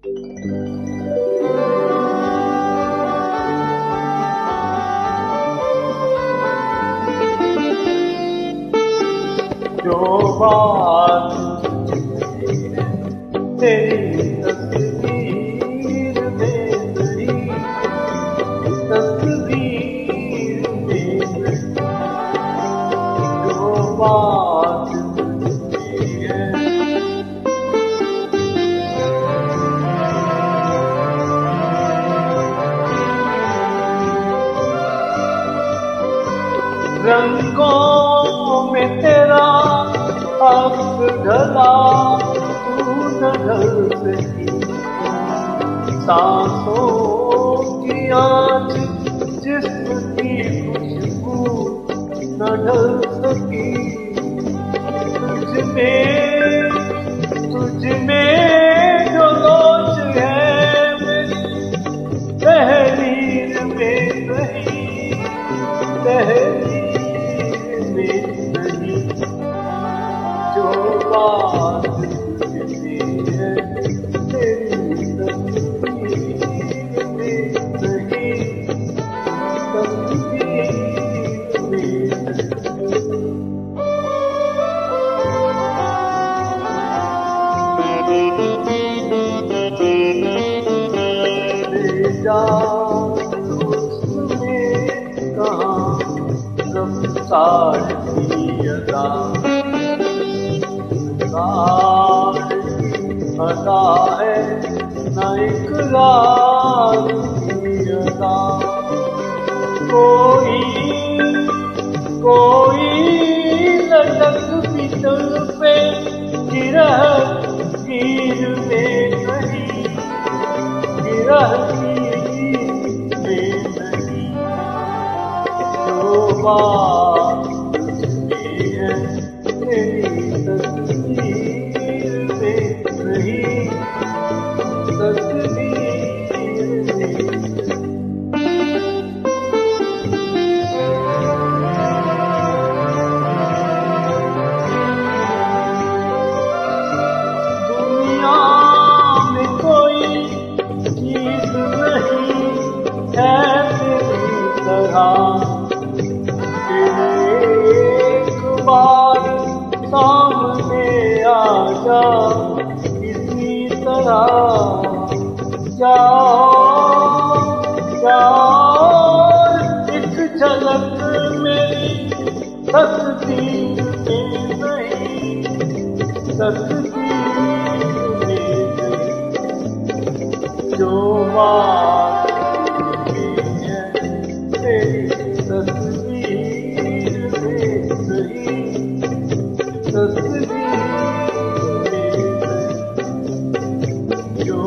जो बात तेरी तस्वीर में नहीं, तस्वीर में नहीं, जो बात तुझे है। रंगों में तेरा हक ढला, तू न ढल सकी। सांसों की आँच, जिस्म की खुशबू न ढल सकी। तुझ में जो लोच है मेरी तहरीर में नहीं, तहरीर में नहीं, जो बात तुझसे है तेरी तस्वीर में नहीं, तस्वीर में नहीं। उसने कहाँ रफ्तार की अदा, अदा है न इकरार की अदा। कोई लटक बितर पे गिरह गिर में नहीं, गिरह गिर में नहीं, जो बात तुझमें है तेरी तस्वीर में नहीं, तस्वीर में दुनिया में कोई चीज नहीं है तेरी तरह। एक बार सामने आ जा इसी तरह, एक झलक मेरी तस्वीर में नहीं, तस्वीर में नहीं, जो बात तुझमें है तेरी तस्वीर में नहीं, तस्वीर में नहीं, जो